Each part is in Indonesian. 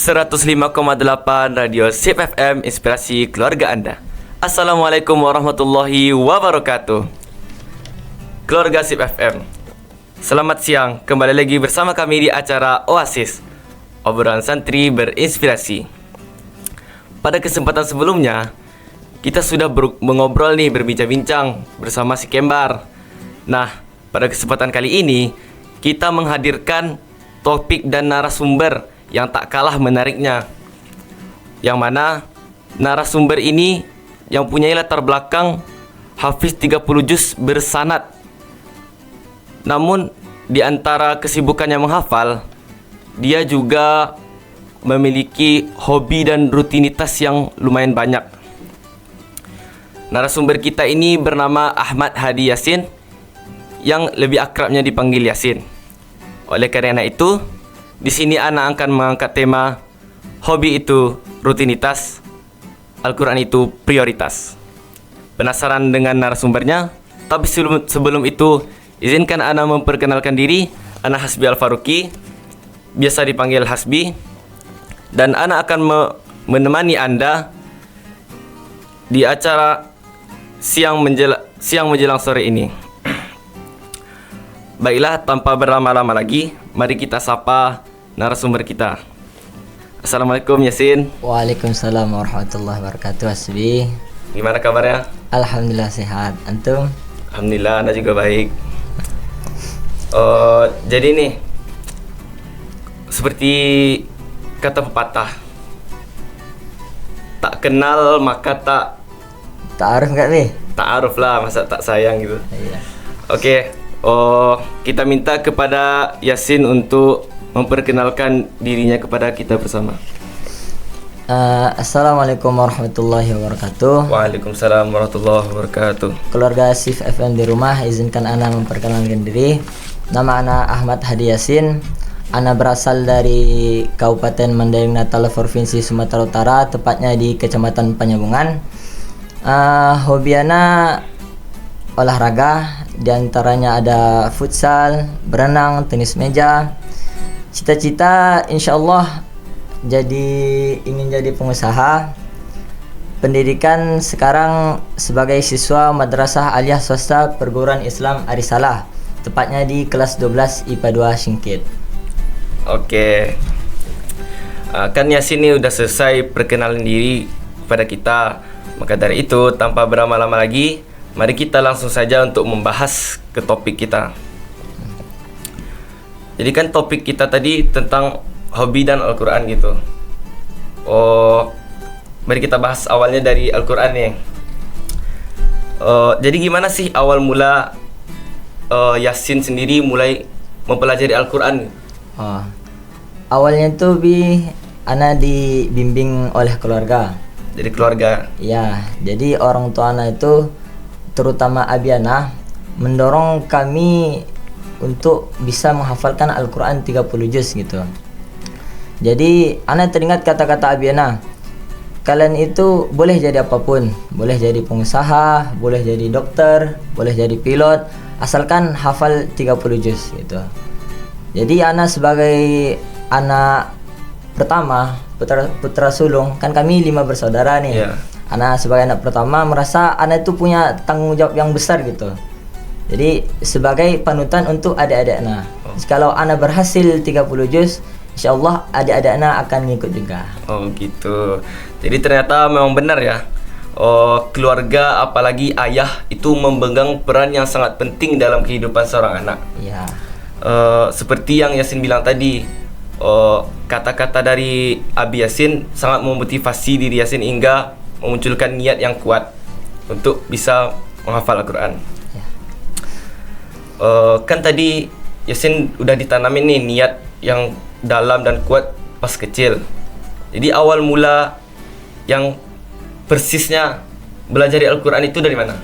105,8 Radio Sip FM, inspirasi keluarga Anda. Assalamualaikum warahmatullahi wabarakatuh. Keluarga Sip FM, selamat siang. Kembali lagi bersama kami di acara Oasis, obrolan santri berinspirasi. Pada kesempatan sebelumnya, kita sudah mengobrol nih, berbincang-bincang bersama si Kembar. Nah, pada kesempatan kali ini kita menghadirkan topik dan narasumber yang tak kalah menariknya, yang mana narasumber ini yang punya latar belakang hafiz 30 juz bersanad. Namun di antara kesibukannya menghafal, dia juga memiliki hobi dan rutinitas yang lumayan banyak. Narasumber kita ini bernama Ahmad Hadi Yasin, yang lebih akrabnya dipanggil Yasin. Oleh karena itu, di sini Ana akan mengangkat tema hobi itu rutinitas, Al-Quran itu prioritas. Penasaran dengan narasumbernya? Tapi sebelum itu, izinkan Ana memperkenalkan diri. Ana Hasbi Al-Faruqi, biasa dipanggil Hasbi, dan Ana akan menemani Anda di acara siang menjelang sore ini. Baiklah, tanpa berlama-lama lagi, mari kita sapa narasumber kita. Assalamualaikum Yasin. Waalaikumsalam warahmatullahi wabarakatuh. Hasbi, gimana kabarnya? Alhamdulillah sehat. Antum? Alhamdulillah, Anda juga baik. Jadi nih, seperti kata pepatah, tak kenal maka Ta'aruf enggak nih? Ta'aruf lah, masa tak sayang gitu. Iya. Oke. Kita minta kepada Yasin untuk memperkenalkan dirinya kepada kita bersama. Assalamualaikum warahmatullahi wabarakatuh. Waalaikumsalam warahmatullahi wabarakatuh. Keluarga Sif FM di rumah, izinkan Ana memperkenalkan diri. Nama Ana Ahmad Hadi Yasin. Ana berasal dari Kabupaten Mandailing Natal, Provinsi Sumatera Utara, tepatnya di Kecamatan Panyabungan. Hobi Ana olahraga, diantaranya ada futsal, berenang, tenis meja. Cita-cita insyaallah ingin jadi pengusaha. Pendidikan sekarang sebagai siswa Madrasah Aliyah Swasta Perguruan Islam Arisalah, tepatnya di kelas 12 IPA 2 Singkit. Oke. Kan Yasin ini udah selesai perkenalan diri pada kita. Maka dari itu, tanpa berlama-lama lagi, mari kita langsung saja untuk membahas ke topik kita. Jadi kan topik kita tadi tentang hobi dan Al-Quran gitu. Mari kita bahas awalnya dari Al-Quran nih. Jadi gimana sih awal mula Yasin sendiri mulai mempelajari Al-Quran? Awalnya tuh Ana dibimbing oleh keluarga. Dari keluarga? Ya, jadi orang tua Ana itu, terutama Abiana, mendorong kami untuk bisa menghafalkan Al-Quran 30 juz gitu. Jadi Ana teringat kata-kata Abiana, kalian itu boleh jadi apapun, boleh jadi pengusaha, boleh jadi dokter, boleh jadi pilot, asalkan hafal 30 juz gitu. Jadi Ana sebagai anak pertama, putra sulung, kan kami 5 bersaudara nih. Yeah. Ana sebagai anak pertama merasa Ana itu punya tanggung jawab yang besar gitu. Jadi sebagai panutan untuk adik-adik Ana. Kalau Ana berhasil 30 juz, insyaallah adik-adik Ana akan ngikut juga. Oh gitu. Jadi ternyata memang benar ya. Keluarga, apalagi ayah, itu memegang peran yang sangat penting dalam kehidupan seorang anak. Iya. Seperti yang Yasin bilang tadi, kata-kata dari Abi Yasin sangat memotivasi diri Yasin hingga memunculkan niat yang kuat untuk bisa menghafal Al-Quran. Ya. Kan tadi Yasin udah ditanamin nih niat yang dalam dan kuat pas kecil. Jadi awal mula yang persisnya belajar Al-Quran itu dari mana?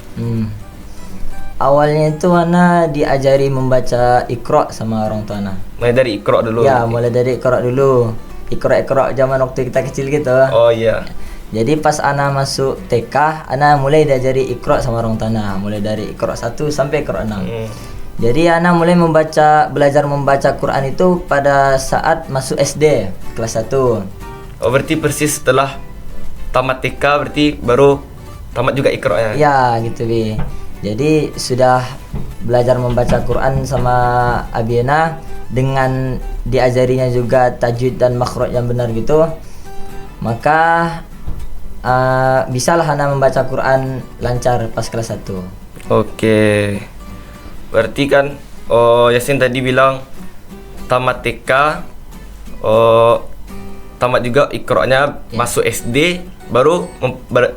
Awalnya itu Ana diajari membaca Iqra sama orang tua Ana. Mulai dari Iqra dulu? Ya, mulai dari Iqra dulu. Iqra zaman waktu kita kecil gitu. Oh iya. Jadi pas Ana masuk TK, Ana mulai diajari Iqra sama orang tua Ana. Mulai dari Iqra 1 sampai Iqra 6. Jadi Ana mulai belajar membaca Quran itu pada saat masuk SD kelas 1. Oh, berarti persis setelah tamat TK berarti baru tamat juga Iqra-nya. Ya gitu Bi. Jadi sudah belajar membaca Quran sama Abiana dengan diajarinya juga tajwid dan makhraj yang benar gitu. Maka bisalah Ana membaca Quran lancar pas kelas 1. Oke. Berarti kan Yasin tadi bilang tamat TK, tamat juga Iqra-nya, masuk SD baru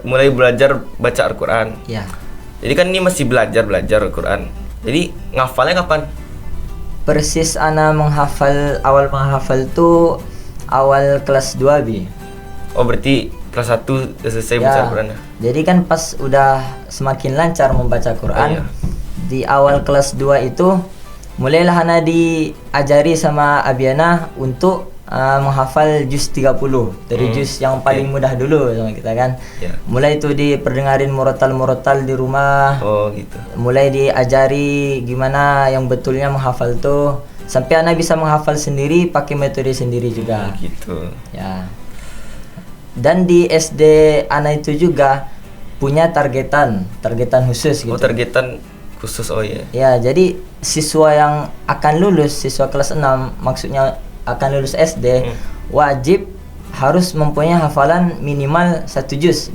mulai belajar baca Al-Quran. Ya. Jadi kan ini masih belajar Al-Quran. Jadi ngafalnya kapan? Persis Ana awal menghafal tuh awal kelas 2 Bi. Oh, berarti kelas 1 udah selesai baca Al-Quran. Jadi kan pas udah semakin lancar membaca Quran, Oh, iya. di awal kelas 2 itu mulailah Ana diajari sama Abiana untuk menghafal juz 30 dari juz yang paling mudah dulu sama kita kan. Ya. Mulai itu diperdengarin murotal di rumah. Oh, gitu. Mulai diajari gimana yang betulnya menghafal tuh sampai Ana bisa menghafal sendiri pakai metode sendiri juga. Gitu. Ya. Dan di SD Ana itu juga punya targetan khusus gitu. Oh, targetan khusus. Oh iya. Ya, jadi siswa yang akan lulus, siswa kelas 6 maksudnya akan lulus SD wajib harus mempunyai hafalan minimal 1 juz.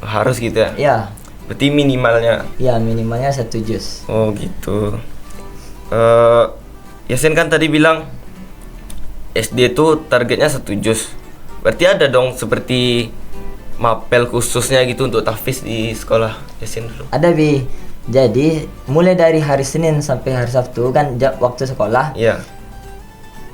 Harus gitu ya. Ya, Berarti minimalnya. ya minimalnya 1 juz. Oh, gitu. Yasin kan tadi bilang SD itu targetnya 1 juz. Berarti ada dong seperti mapel khususnya gitu untuk tahfiz di sekolah Yasin dulu. Ada Bi. Jadi mulai dari hari Senin sampai hari Sabtu kan waktu sekolah Iya.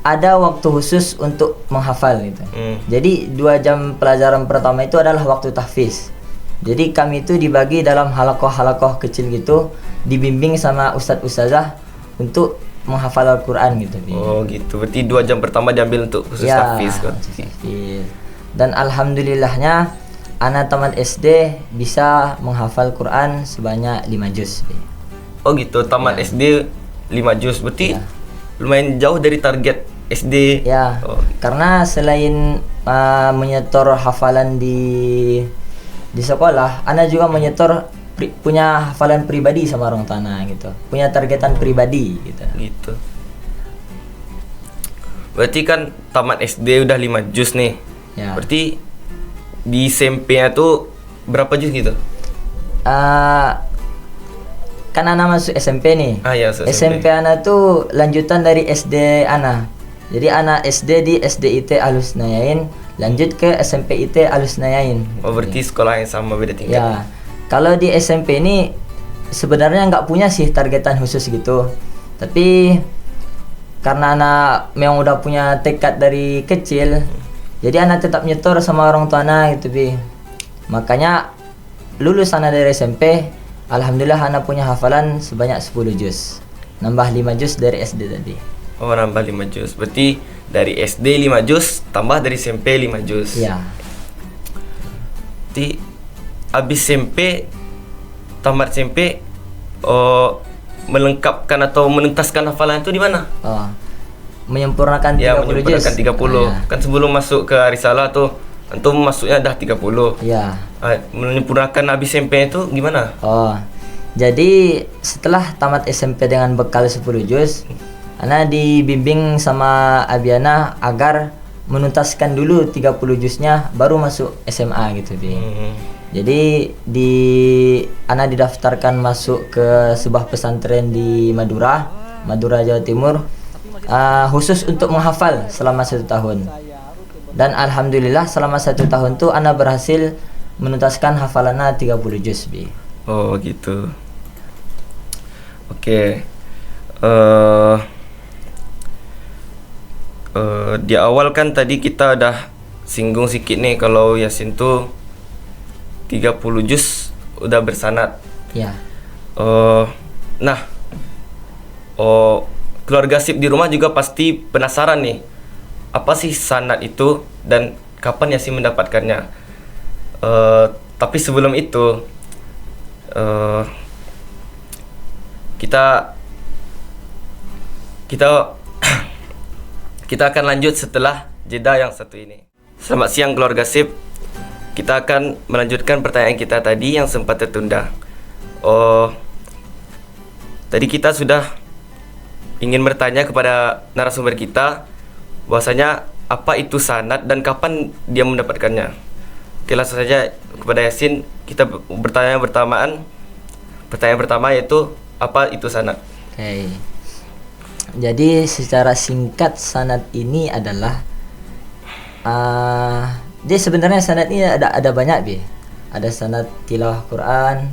ada waktu khusus untuk menghafal gitu. Jadi 2 jam pelajaran pertama itu adalah waktu tahfiz. Jadi kami itu dibagi dalam halakoh-halakoh kecil gitu, dibimbing sama ustadz-ustazah untuk menghafal Al-Quran gitu. Oh, gitu. Berarti 2 jam pertama diambil untuk khusus tahfiz kan. tahfiz. Dan alhamdulillahnya anak tamat SD bisa menghafal Quran sebanyak 5 juz. Oh, gitu. Tamat SD 5 juz. Berarti Ya. lumayan jauh dari target SD. Ya, Oh, karena selain menyetor hafalan di sekolah, Ana juga menyetor punya hafalan pribadi sama orang tua Ana gitu. Punya targetan pribadi gitu. gitu. Berarti kan tamat SD udah 5 juz nih. Ya. Berarti di SMP-nya tuh berapa juz gitu? Kan Ana masuk SMP nih. Ah, ya, masuk SMP Ana tuh lanjutan dari SD Ana. Jadi Ana SD di SDIT Alusnayain, lanjut ke SMP IT Alusnayain. Oh, berarti sekolah yang sama beda tingkat. Ya, kalau di SMP ini sebenarnya nggak punya sih targetan khusus gitu. Tapi karena anak memang udah punya tekad dari kecil, jadi anak tetap nyetor sama orang tua anak gitu Bi. Makanya lulus anak dari SMP, alhamdulillah anak punya hafalan sebanyak 10 juz. Nambah 5 juz dari SD tadi. Oh, nambah 5 juz. Berarti dari SD 5 juz tambah dari SMP 5 juz. Iya. Berarti habis SMP, tamat SMP, melengkapkan atau menuntaskan hafalan itu di mana? Oh. Menyempurnakan 30 Ya, juz. menyempurnakan 30. Ah, Kan sebelum masuk ke Risalah tuh antum masuknya dah 30. ya. Menyempurnakan habis SMP itu gimana? Oh. Jadi setelah tamat SMP dengan bekal 10 juz, Ana dibimbing sama Abiana agar menuntaskan dulu 30 juznya baru masuk SMA gitu Bi. Jadi Ana didaftarkan masuk ke sebuah pesantren di Madura, Jawa Timur, khusus untuk menghafal selama 1 tahun. Dan alhamdulillah selama 1 tahun tuh Ana berhasil menuntaskan hafalannya 30 juz Bi. Oh, gitu. Oke. Di awal kan tadi kita udah singgung sedikit nih kalau Yasin tuh 30 juz udah bersanad. Ya. Nah, keluarga Sip di rumah juga pasti penasaran nih, apa sih sanad itu dan kapan Yasin mendapatkannya? Tapi sebelum itu, kita kita akan lanjut setelah jeda yang satu ini. Selamat siang keluarga SIP. Kita akan melanjutkan pertanyaan kita tadi yang sempat tertunda. Tadi kita sudah ingin bertanya kepada narasumber kita bahwasanya apa itu sanad dan kapan dia mendapatkannya. Oke, langsung saja kepada Yasin kita bertanya bertamaan. Pertanyaan pertama yaitu apa itu sanad? Oke. Jadi secara singkat sanad ini adalah jadi sebenarnya sanad ini ada banyak bi. Ada sanad tilawah Quran,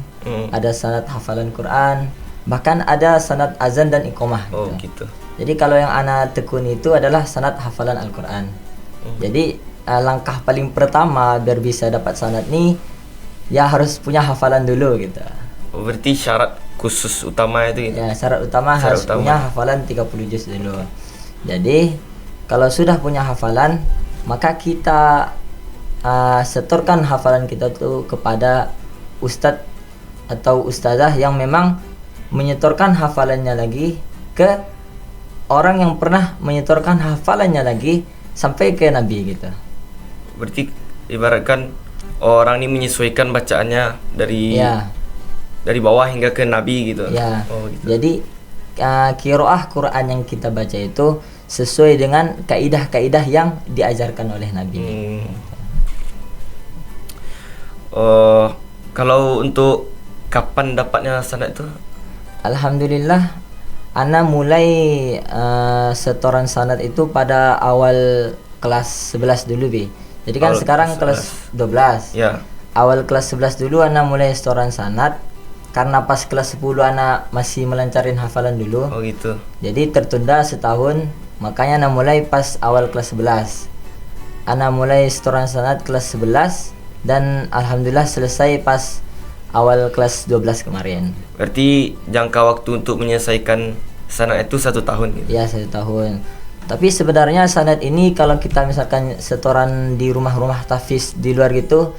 ada sanad hafalan Quran, bahkan ada sanad azan dan iqamah. Oh gitu. Jadi kalau yang ana tekuni itu adalah sanad hafalan Al-Quran. Jadi langkah paling pertama biar bisa dapat sanad nih, ya harus punya hafalan dulu gitu. Oh, berarti syarat khusus utama itu gitu. Ya, syarat utama harus punya hafalan 30 juz dulu. Jadi kalau sudah punya hafalan, maka kita setorkan hafalan kita tuh kepada ustadz atau ustazah yang memang menyetorkan hafalannya lagi ke orang yang pernah menyetorkan hafalannya lagi sampai ke Nabi gitu. Berarti ibaratkan orang ini menyesuaikan bacaannya dari bawah hingga ke Nabi gitu. Ya. Oh, gitu. Jadi qiraah Quran yang kita baca itu sesuai dengan kaidah-kaidah yang diajarkan oleh Nabi. Kalau untuk kapan dapatnya sanad itu? Alhamdulillah, ana mulai setoran sanad itu pada awal kelas 11 dulu bi. Jadi kan Awal sekarang kelas kelas 12. Ya. Awal kelas 11 dulu ana mulai setoran sanad karena pas kelas 10 ana masih melancarin hafalan dulu. Oh gitu. Jadi tertunda setahun, makanya ana mulai pas awal kelas 11. Ana mulai setoran sanad kelas 11 dan alhamdulillah selesai pas awal kelas 12 kemarin. Berarti jangka waktu untuk menyelesaikan sanad itu 1 tahun gitu. Ya, 1 tahun. Tapi sebenarnya sanad ini kalau kita misalkan setoran di rumah-rumah tahfiz di luar gitu,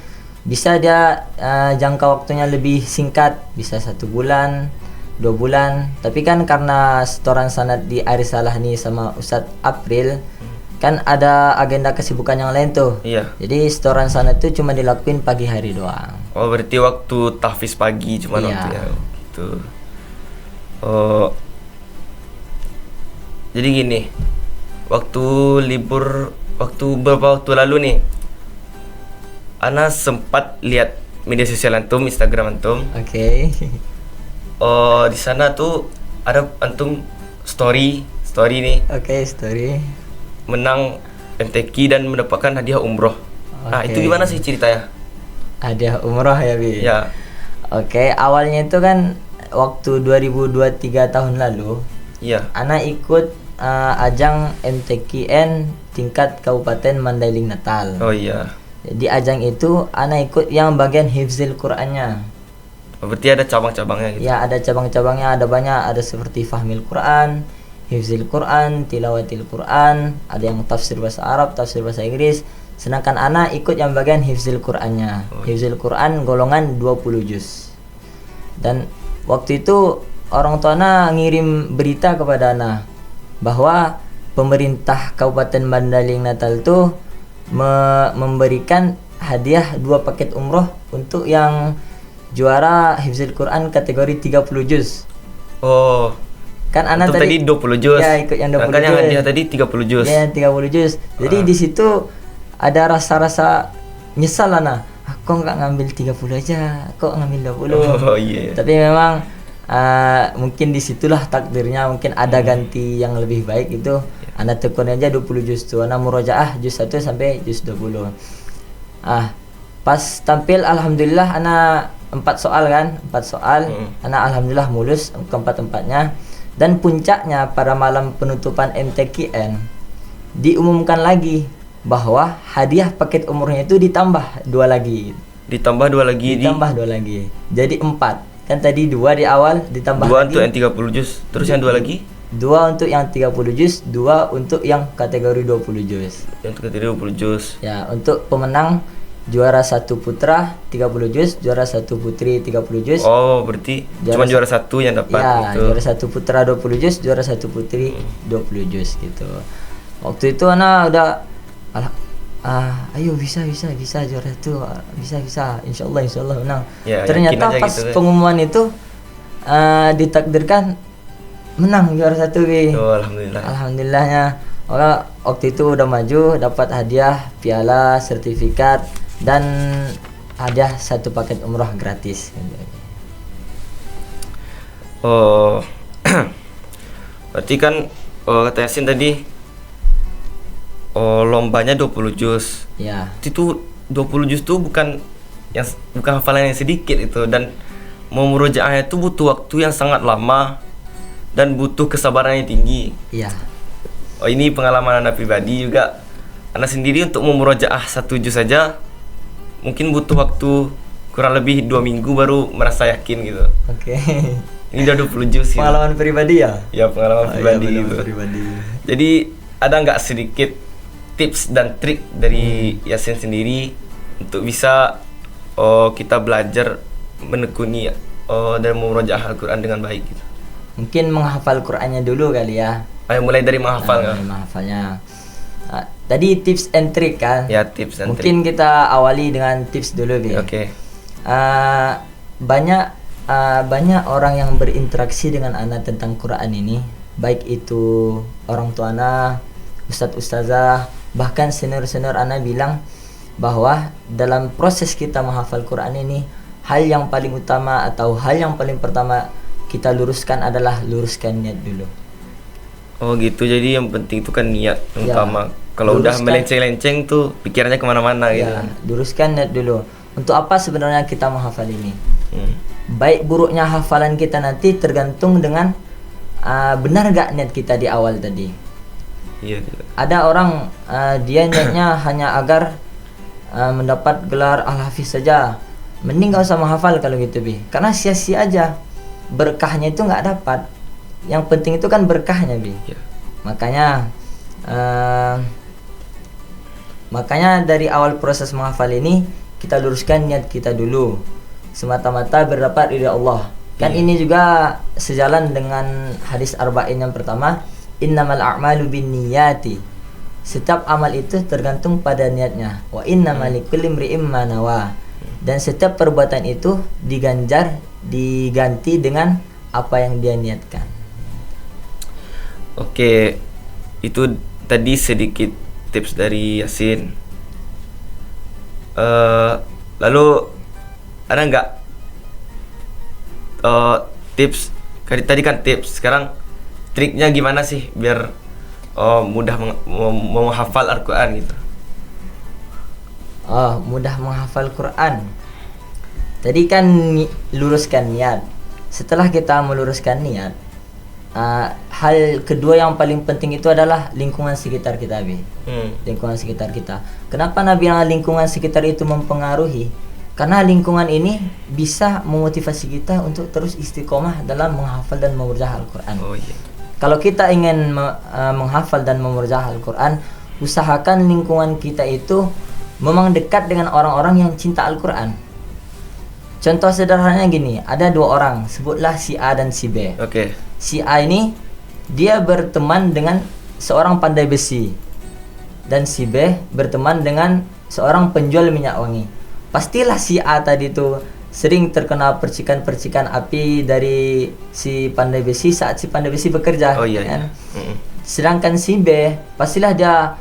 bisa dia jangka waktunya lebih singkat, bisa 1 bulan, 2 bulan. Tapi kan karena setoran sanad di Arisalah nih sama Ustadz April, kan ada agenda kesibukan yang lain tuh. Iya. Jadi setoran sanad itu cuma dilakuin pagi hari doang. Oh, berarti waktu tahfiz pagi cuma Iya. waktunya gitu. Oh. Jadi gini. Waktu beberapa waktu lalu nih, ana sempat lihat media sosial antum, Instagram antum. Oke. Oh, di sana tuh ada antum story nih Oke, story. menang MTQ dan mendapatkan hadiah umroh. Nah, Oke. itu gimana sih ceritanya? Hadiah umroh ya, Bi? Ya. Oke, awalnya itu kan waktu 2023 tahun lalu, Iya. ana ikut ajang MTQN tingkat Kabupaten Mandailing Natal. Oh iya. Di ajang itu ana ikut yang bagian hifzil Qur'annya. Oh, berarti ada cabang-cabangnya gitu. Ya, ada cabang-cabangnya, ada banyak, ada seperti fahmil Quran, hifzil Quran, tilawatil Quran, ada yang tafsir bahasa Arab, tafsir bahasa Inggris. Sedangkan ana ikut yang bagian hifzil Qur'annya. Hifzil Quran golongan 20 juz. Dan waktu itu orang tua ana ngirim berita kepada ana bahwa pemerintah Kabupaten Mandailing Natal tuh memberikan hadiah 2 paket umroh untuk yang juara hifzil Quran kategori 30 juz. Oh. Kan ana Antum tadi 20 juz. Ya, ikut yang 20 Sedangkan yang juz. hadiah tadi 30 juz. Ya, yang 30 juz. Jadi di situ ada rasa-rasa nyesal ana. Kok nggak ngambil 30 aja, kok ngambil 20. Oh iya. Tapi memang mungkin disitulah takdirnya, mungkin ada ganti yang lebih baik itu. Anda tekun aja 20 juz tuh, Anda murojaah juz 1 sampai juz 20. Pas tampil alhamdulillah Anda 4 soal kan, 4 soal. Anda alhamdulillah mulus keempat-empatnya. Dan puncaknya pada malam penutupan MTQN diumumkan lagi bahwa hadiah paket umurnya itu ditambah 2 lagi. Ditambah 2 lagi Ditambah 2 lagi. Jadi 4. Kan tadi 2 di awal ditambah 2 lagi. untuk yang 30 juz. Terus yang 2 lagi? 2 untuk yang 30 juz, 2 untuk yang kategori 20 juz. Yang kategori 20 juz. Ya, untuk pemenang juara 1 putra 30 juz, juara 1 putri 30 juz. Oh, berarti cuma juara 1 yang dapat Ya, gitu. juara 1 putra 20 juz, juara 1 putri 20 juz gitu. Waktu itu ana udah ayo bisa juara itu, bisa insya Allah menang. Ya, Ternyata yakin aja pas gitu kan. pengumuman itu ditakdirkan menang juara 1 Bi. Oh, alhamdulillah. Alhamdulillahnya. Waktu itu udah maju, dapat hadiah, piala, sertifikat, dan hadiah 1 paket umroh gratis. Oh, berarti kan kata Yasin tadi lombanya 20 juz. Ya, Itu 20 juz tuh bukan hafalan yang sedikit itu, dan mau murojaahnya itu butuh waktu yang sangat lama dan butuh kesabaran yang tinggi. iya. Oh, ini pengalaman Anda pribadi juga. Anda sendiri untuk memurojaah 1 juz saja mungkin butuh waktu kurang lebih 2 minggu baru merasa yakin gitu. Oke. Ini udah 20 juz gitu. Pengalaman pribadi ya? Ya, pengalaman pribadi iya, gitu. pribadi. Jadi ada nggak sedikit tips dan trik dari Yasin sendiri untuk bisa kita belajar menekuni dan memurojaah Al-Quran dengan baik gitu? Mungkin menghafal Qur'annya dulu kali ya. Ayo mulai dari menghafal nggak? Mulai menghafalnya. Tadi tips and trick kan? Ya, tips dan trik. Mungkin kita awali dengan tips dulu, Bi. Oke. Banyak orang yang berinteraksi dengan anak tentang Quran ini, baik itu orang tua anak, ustadz ustazah, bahkan senior anak bilang bahwa dalam proses kita menghafal Quran ini, hal yang paling utama atau hal yang paling pertama kita luruskan adalah luruskan niat dulu. Oh gitu, jadi yang penting itu kan niat yang Ya, utama. Kalau udah luruskan. melenceng-lenceng tuh pikirannya kemana-mana gitu. Ya, luruskan niat dulu. Untuk apa sebenarnya kita menghafal ini? Hmm. Baik buruknya hafalan kita nanti tergantung dengan benar gak niat kita di awal tadi. Iya gitu. Ada orang dia niatnya hanya agar mendapat gelar al-hafiz saja. Mending gak usah menghafal kalau gitu, Bi. Karena sia-sia aja. Berkahnya itu nggak dapat. Yang penting itu kan berkahnya, Bi. Ya. Makanya dari awal proses menghafal ini kita luruskan niat kita dulu. Semata-mata berdapat ridha Allah. Kan ini juga sejalan dengan hadis arba'in yang pertama, innamal a'malu binniyati. Setiap amal itu tergantung pada niatnya. Wa innamal likulli imri'in ma nawa. Dan setiap perbuatan itu diganti dengan apa yang dia niatkan. Oke, itu tadi sedikit tips dari Yasin. Lalu ada nggak tips? Tadi kan tips, sekarang triknya gimana sih biar mudah menghafal Al-Quran gitu? Mudah menghafal Quran. Tadi kan luruskan niat. Setelah kita meluruskan niat, hal kedua yang paling penting itu adalah lingkungan sekitar kita, Bi. Lingkungan sekitar kita. Kenapa Nabi bilang lingkungan sekitar itu mempengaruhi? Karena lingkungan ini bisa memotivasi kita untuk terus istiqomah dalam menghafal dan memurojaah Al-Quran. Oh iya. Kalau kita ingin menghafal dan memurojaah Al-Quran, usahakan lingkungan kita itu memang dekat dengan orang-orang yang cinta Al-Quran. Contoh sederhananya gini, ada 2 orang, sebutlah si A dan si B. Oke. Si A ini dia berteman dengan seorang pandai besi, dan si B berteman dengan seorang penjual minyak wangi. Pastilah si A tadi tuh sering terkena percikan-percikan api dari si pandai besi saat si pandai besi bekerja. Oh iya. Kan? Iya. Sedangkan si B pastilah dia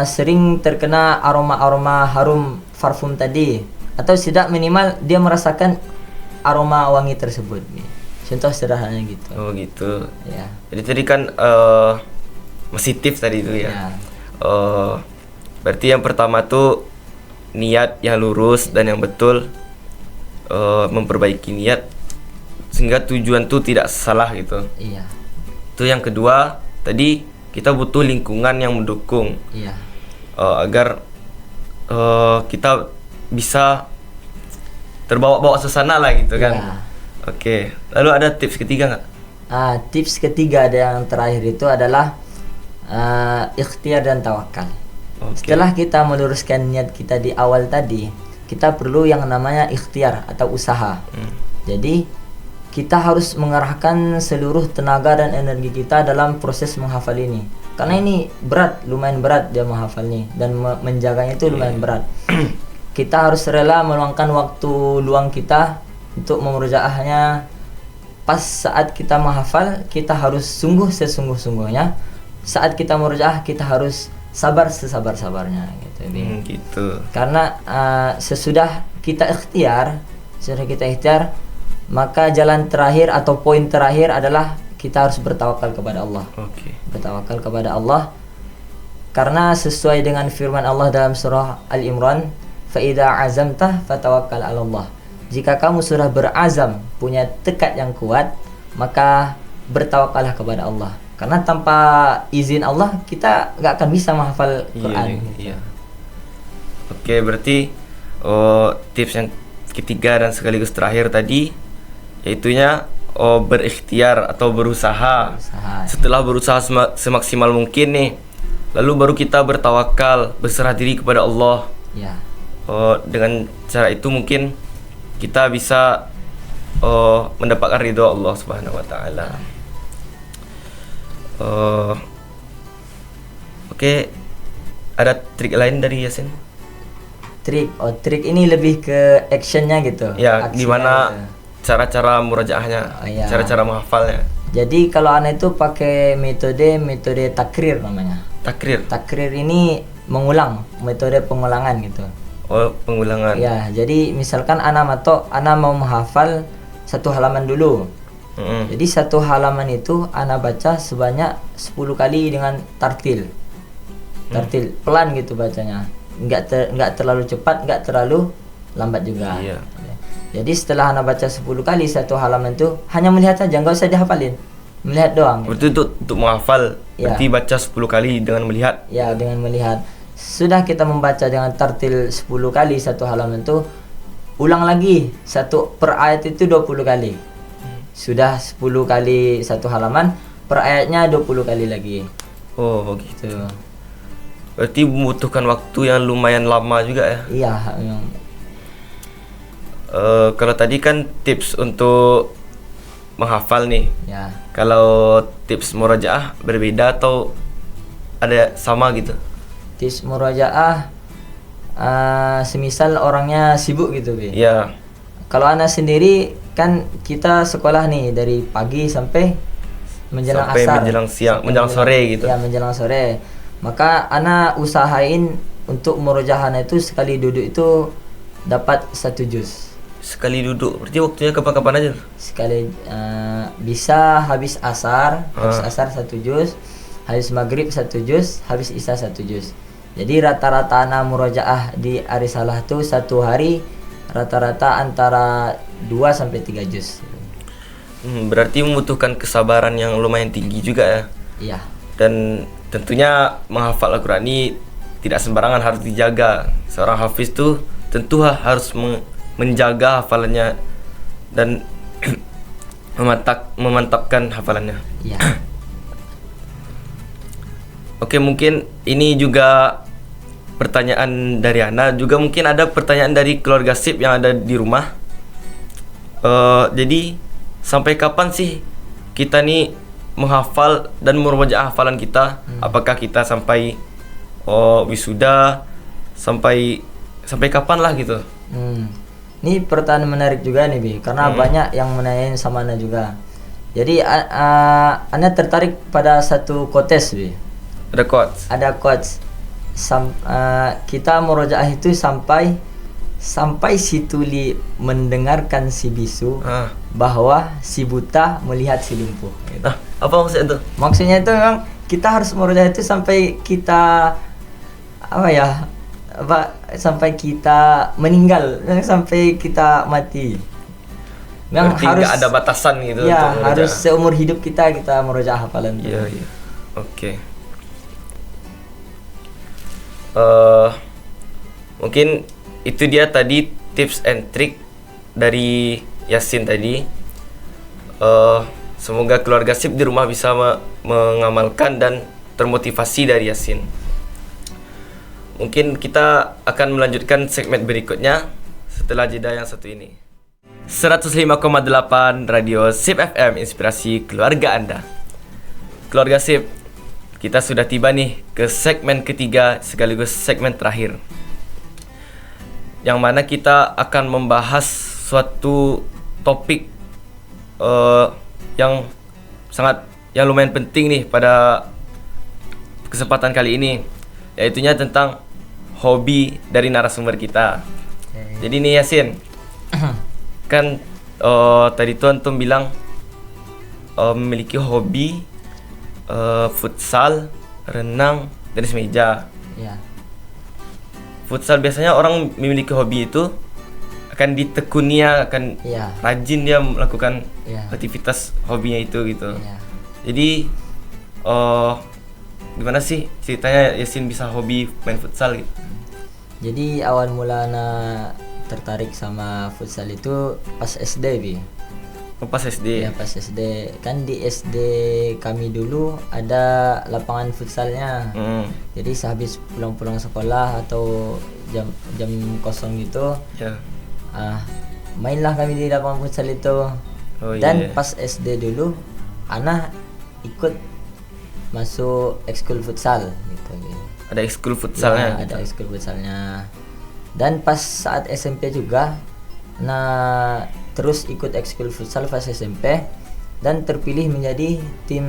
sering terkena aroma-aroma harum parfum tadi, atau tidak minimal dia merasakan aroma wangi tersebut. Contoh sederhananya gitu. Oh gitu. Ya. Jadi tadi kan masih tips tadi itu ya. Ya. Berarti yang pertama tuh niat yang lurus dan yang betul, memperbaiki niat sehingga tujuan tuh tidak salah gitu. Iya. Itu yang kedua, tadi kita butuh lingkungan yang mendukung, Iya. agar kita bisa terbawa-bawa suasana lah gitu kan. Iya. Oke. Lalu ada tips ketiga nggak? Tips ketiga ada yang terakhir itu adalah ikhtiar dan tawakal. Oke. Setelah kita meluruskan niat kita di awal tadi, kita perlu yang namanya ikhtiar atau usaha. Jadi kita harus mengerahkan seluruh tenaga dan energi kita dalam proses menghafal ini. Karena ini berat, lumayan berat dia menghafalnya dan menjaganya itu lumayan berat. Kita harus rela meluangkan waktu luang kita untuk memurojaahnya. Pas saat kita menghafal, kita harus sungguh sesungguh-sungguhnya. Saat kita murojaah, kita harus sabar sesabar-sabarnya gitu. Gitu. Karena sesudah kita ikhtiar, maka jalan terakhir atau poin terakhir adalah kita harus bertawakal kepada Allah. Oke. Bertawakal kepada Allah. Karena sesuai dengan firman Allah dalam surah Al-Imran, fa idza azamta fatawakkal 'ala Allah. Jika kamu sudah berazam, punya tekad yang kuat, maka bertawakallah kepada Allah. Karena tanpa izin Allah, kita nggak akan bisa menghafal Quran. Iya. Oke, berarti tips yang ketiga dan sekaligus terakhir tadi, yaitunya berikhtiar atau berusaha. Setelah berusaha semaksimal mungkin nih, lalu baru kita bertawakal, berserah diri kepada Allah. Ya. Dengan cara itu mungkin kita bisa mendapatkan ridho Allah Subhanahu wa taala. Oke, ada trik lain dari Yasin? Trik ini lebih ke actionnya gitu. Ya, Aksinya gimana gitu. cara-cara murajaahnya, Iya. cara-cara menghafalnya. Jadi kalau ana itu pakai metode takrir namanya. Takrir ini mengulang, metode pengulangan gitu. Pengulangan. Ya, jadi misalkan ana mau menghafal satu halaman dulu. Jadi satu halaman itu ana baca sebanyak 10 kali dengan tartil. Tartil pelan gitu bacanya. Enggak terlalu cepat, enggak terlalu lambat juga. Iya. Jadi setelah ana baca 10 kali satu halaman itu hanya melihat saja, enggak usah dihafalin. Melihat doang. Berarti untuk menghafal Ya. berarti baca 10 kali dengan melihat. Ya, dengan melihat. Sudah kita membaca dengan tartil 10 kali satu halaman itu, ulang lagi satu per ayat itu 20 kali. Sudah 10 kali satu halaman, per ayatnya 20 kali lagi. Oh, gitu. Tuh. Berarti membutuhkan waktu yang lumayan lama juga ya. Iya, memang. Kalau tadi kan tips untuk menghafal nih. Ya. Kalau tips murajaah berbeda atau ada sama gitu? Tips murajaah semisal orangnya sibuk gitu, Bi. Iya. Kalau ana sendiri kan kita sekolah nih dari pagi sampai menjelang Sampai asar. menjelang siang, menjelang sore gitu. Ya, menjelang sore. Maka ana usahain untuk murojahan itu sekali duduk itu dapat 1 juz. Sekali duduk. Berarti waktunya kapan-kapan aja? Sekali bisa habis asar 1 juz, habis maghrib 1 juz, habis isya 1 juz. Jadi rata-rata ana murojaah di Arisalah tuh satu hari rata-rata antara 2 sampai 3 juz. Berarti membutuhkan kesabaran yang lumayan tinggi juga ya. Iya. Dan tentunya menghafal Al-Quran ini tidak sembarangan, harus dijaga. Seorang hafiz tuh tentu harus menjaga hafalannya dan memantapkan hafalannya. Iya. Oke, mungkin ini juga pertanyaan dari Ana. Juga mungkin ada pertanyaan dari keluarga SIP yang ada di rumah. Jadi sampai kapan sih kita nih menghafal dan memurojaah hafalan kita? Apakah kita sampai wisuda, sampai kapan lah gitu? Ini pertanyaan menarik juga nih, Bi, karena banyak yang menanyain sama Ana juga. Jadi Ana tertarik pada satu quotes, Bi. Ada quotes. Ada quotes. Kita murojaah itu sampai si tuli mendengarkan si bisu, bahwa si buta melihat si lumpuh. Gitu. Apa maksudnya itu? Maksudnya itu memang kita harus murojaah itu sampai kita sampai kita meninggal, sampai kita mati. Memang berarti harus nggak ada batasan gitu. Ya, untuk harus murojaah. seumur hidup kita murojaah hafalan itu. Iya. Oke. Mungkin itu dia tadi tips and trick dari Yasin tadi. Semoga keluarga SIP di rumah bisa mengamalkan dan termotivasi dari Yasin. Mungkin kita akan melanjutkan segmen berikutnya setelah jeda yang satu ini. 105,8 Radio SIP FM, inspirasi keluarga Anda. Keluarga SIP, kita sudah tiba nih ke segmen ketiga sekaligus segmen terakhir, yang mana kita akan membahas suatu topik yang lumayan penting nih pada kesempatan kali ini, yaitunya tentang hobi dari narasumber kita. Jadi nih Yasin, kan tadi tuh antum bilang memiliki hobi futsal, renang, tenis meja. Ya. Futsal biasanya orang memiliki hobi itu akan ditekuni, akan Iya. rajin dia melakukan Iya. aktivitas hobinya itu gitu. Iya. Jadi gimana sih ceritanya Yasin bisa hobi main futsal gitu? Jadi awal mula tertarik sama futsal itu pas SD, Bi. Pas SD. Ya pas SD. Kan di SD kami dulu ada lapangan futsalnya. Jadi sehabis pulang sekolah atau jam kosong gitu, Ya. mainlah kami di lapangan futsal itu. Oh, Dan iya. pas SD dulu Ana ikut masuk ekskul futsal gitu. Ada ekskul futsalnya. Ya, ada ekskul futsalnya. Dan pas saat SMP juga terus ikut ekskul futsal pas SMP dan terpilih menjadi tim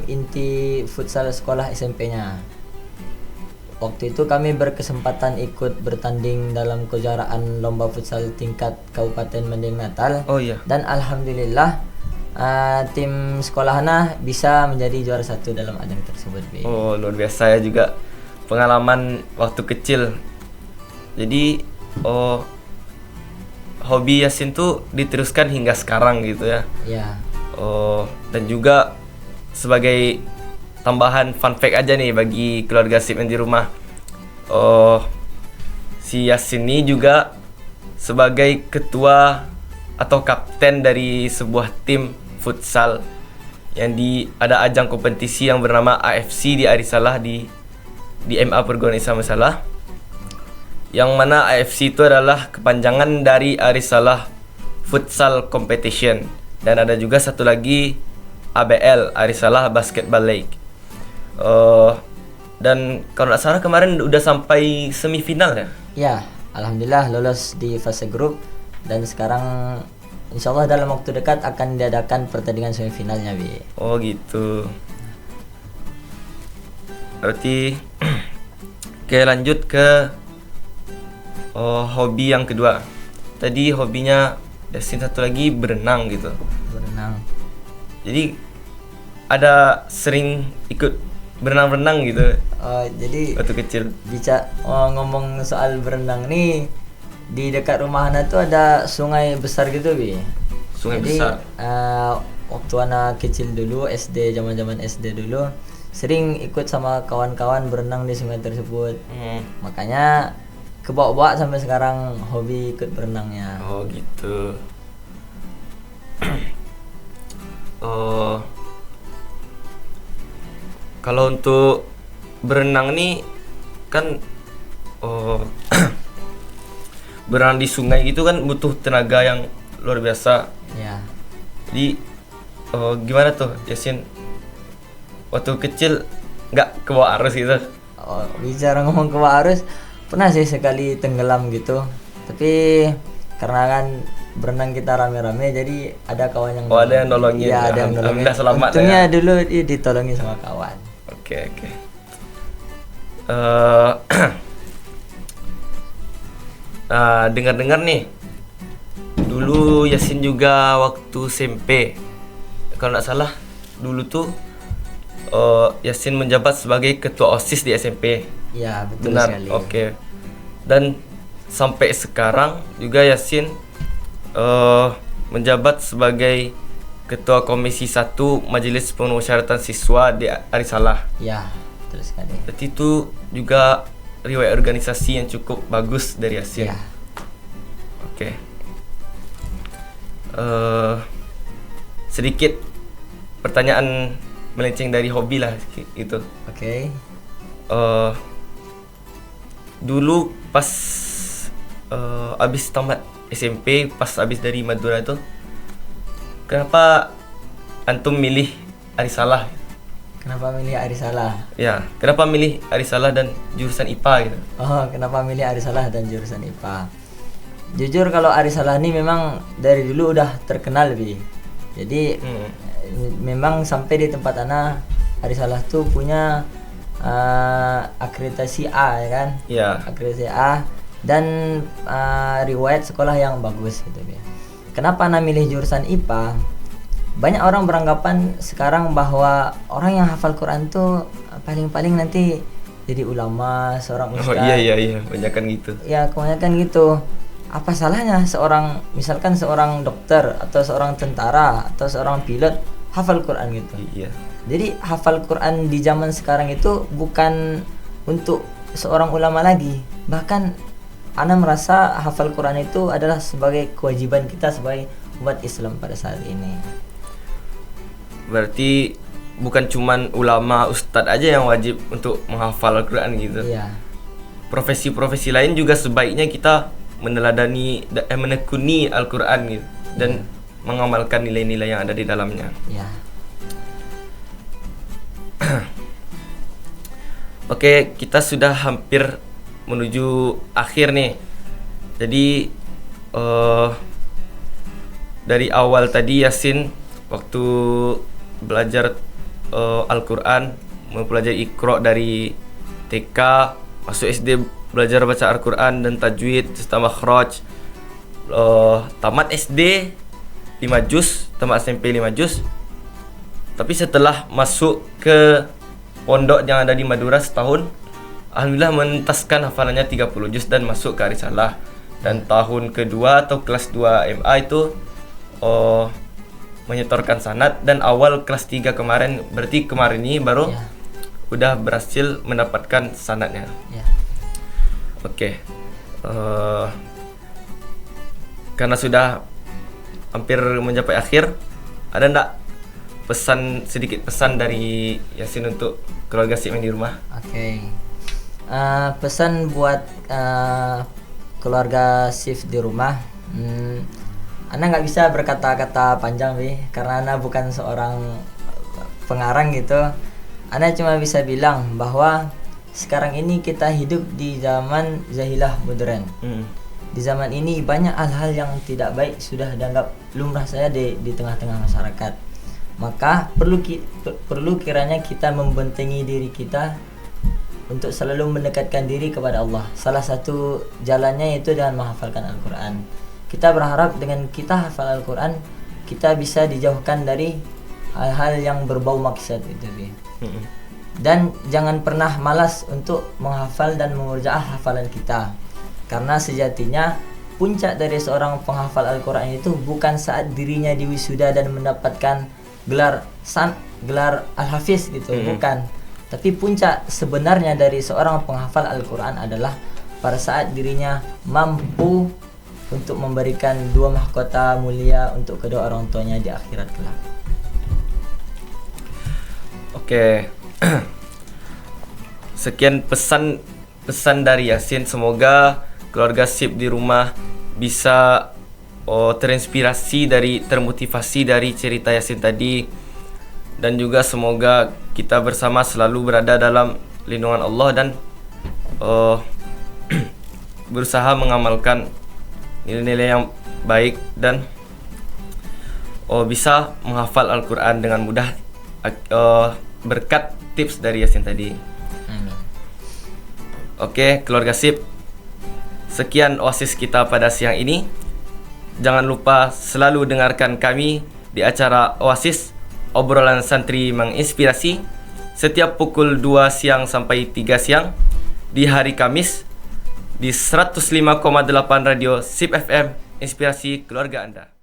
inti futsal sekolah SMP-nya. Waktu itu kami berkesempatan ikut bertanding dalam kejuaraan lomba futsal tingkat Kabupaten Mandailing Natal. Oh iya. Dan alhamdulillah tim sekolahnya bisa menjadi juara 1 dalam ajang tersebut, Bi. Oh, luar biasa ya juga pengalaman waktu kecil. Jadi hobi Yasin tuh diteruskan hingga sekarang gitu ya. Ya. Dan juga sebagai tambahan fun fact aja nih bagi keluarga SIP yang di rumah. Si Yasin ini juga sebagai ketua atau kapten dari sebuah tim futsal yang ada ajang kompetisi yang bernama AFC di Arisalah di MA Perguruan Islam Masalah. Yang mana AFC itu adalah kepanjangan dari Arisalah Futsal Competition, dan ada juga satu lagi ABL, Arisalah Basketball League. Dan kalau nggak salah kemarin udah sampai semifinal ya. Ya, alhamdulillah lolos di fase grup dan sekarang insyaallah dalam waktu dekat akan diadakan pertandingan semifinalnya, Bi. Oh gitu. Berarti oke, lanjut ke hobi yang kedua. Tadi hobinya Yasin satu lagi berenang gitu. Berenang. Jadi ada sering ikut berenang-berenang gitu Jadi waktu kecil. ngomong soal berenang nih, di dekat rumah Ana tuh ada sungai besar gitu, Bi. Sungai Jadi, besar. waktu anak kecil dulu SD, zaman SD dulu sering ikut sama kawan-kawan berenang di sungai tersebut. Makanya kebawa-bawa sampai sekarang hobi ikut berenangnya. Oh gitu. Kalau untuk berenang nih kan berenang di sungai gitu kan butuh tenaga yang luar biasa. Ya. Jadi gimana tuh Yasin waktu kecil nggak kebawa arus gitu? Bicara ngomong ke Pak Arus, pernah sih sekali tenggelam gitu. Tapi karena kan berenang kita rame-rame, jadi ada kawan yang ada yang nolongin. Iya, ada yang nolongin. Alhamdulillah selamat Untungnya ya. dulu ditolongi sama kawan. Oke. Dengar-dengar nih, dulu Yasin juga waktu SMP, kalau nggak salah dulu tuh Yasin menjabat sebagai ketua OSIS di SMP. Iya, betul Benar. sekali. Oke. Dan sampai sekarang juga Yasin menjabat sebagai ketua Komisi 1 Majelis Pemusyawaratan Siswa di Arisalah. Iya, betul sekali. Berarti itu juga riwayat organisasi yang cukup bagus dari Yasin. Iya. Oke. Sedikit pertanyaan melenceng dari hobi lah itu. Oke. Dulu pas abis tamat SMP, pas abis dari Madura itu, kenapa antum milih Arisalah? Kenapa milih Arisalah? Ya, kenapa milih Arisalah dan jurusan IPA gitu? Oh, kenapa milih Arisalah dan jurusan IPA? Jujur kalau Arisalah ini memang dari dulu udah terkenal Bi. Jadi memang sampai di tempat Ana Arisalah tuh punya akreditasi A ya kan? Ya. Akreditasi A dan riwayat sekolah yang bagus gitu Bi. Kenapa Ana milih jurusan IPA? Banyak orang beranggapan sekarang bahwa orang yang hafal Quran tuh paling-paling nanti jadi ulama, seorang Oh ustaz. iya, banyakan gitu. Ya kebanyakan gitu. Apa salahnya misalkan seorang dokter atau seorang tentara atau seorang pilot hafal Quran gitu. Iya. Jadi hafal Quran di zaman sekarang itu bukan untuk seorang ulama lagi. Bahkan Ana merasa hafal Quran itu adalah sebagai kewajiban kita sebagai umat Islam pada saat ini. Berarti bukan cuman ulama, ustadz aja yang wajib untuk menghafal Al-Quran gitu. Iya. Profesi-profesi lain juga sebaiknya kita menekuni Al-Quran gitu dan mengamalkan nilai-nilai yang ada di dalamnya. Iya. Oke, kita sudah hampir menuju akhir nih. Jadi dari awal tadi Yasin waktu belajar Al-Quran, mempelajari Iqra dari TK, masuk SD belajar baca Al-Quran dan tajwid serta makhraj, tamat SD 5 juz, tamat SMP 5 juz. Tapi setelah masuk ke pondok yang ada di Madura setahun, alhamdulillah menuntaskan hafalannya 30 juz dan masuk ke Arisalah. Dan tahun kedua atau kelas 2 MA itu menyetorkan sanad, dan awal kelas 3 kemarin, berarti kemarin ini baru udah berhasil mendapatkan sanadnya. Ya. Oke. Karena sudah hampir mencapai akhir, ada ndak sedikit pesan dari Yasin untuk keluarga SIP yang di rumah? Oke. Pesan buat keluarga SIF di rumah. Ana nggak bisa berkata-kata panjang Bi, karena Ana bukan seorang pengarang gitu. Ana cuma bisa bilang bahwa sekarang ini kita hidup di zaman zahilah modern. Di zaman ini banyak hal-hal yang tidak baik sudah dianggap lumrah saja di tengah-tengah masyarakat. Maka perlu kiranya kita membentengi diri kita untuk selalu mendekatkan diri kepada Allah. Salah satu jalannya itu dengan menghafalkan Al-Quran. Kita berharap dengan kita hafal Al-Quran, kita bisa dijauhkan dari hal-hal yang berbau maksiat itu. Dan jangan pernah malas untuk menghafal dan mengerjakan hafalan kita. Karena sejatinya puncak dari seorang penghafal Al-Quran itu bukan saat dirinya diwisuda dan mendapatkan gelar Al-Hafiz gitu, bukan. Tapi puncak sebenarnya dari seorang penghafal Al-Quran adalah pada saat dirinya mampu untuk memberikan 2 mahkota mulia untuk kedua orang tuanya di akhirat kelak. Oke. Sekian pesan dari Yasin. Semoga keluarga SIP di rumah bisa termotivasi dari cerita Yasin tadi, dan juga semoga kita bersama selalu berada dalam lindungan Allah dan berusaha mengamalkan nilai-nilai yang baik dan bisa menghafal Al-Quran dengan mudah berkat tips dari Yasin tadi. Amin. Oke, keluarga SIP, sekian oasis kita pada siang ini. Jangan lupa selalu dengarkan kami di acara Oasis, obrolan santri menginspirasi, setiap pukul 2 siang sampai 3 siang di hari Kamis di 105,8 Radio SIP FM, inspirasi keluarga Anda.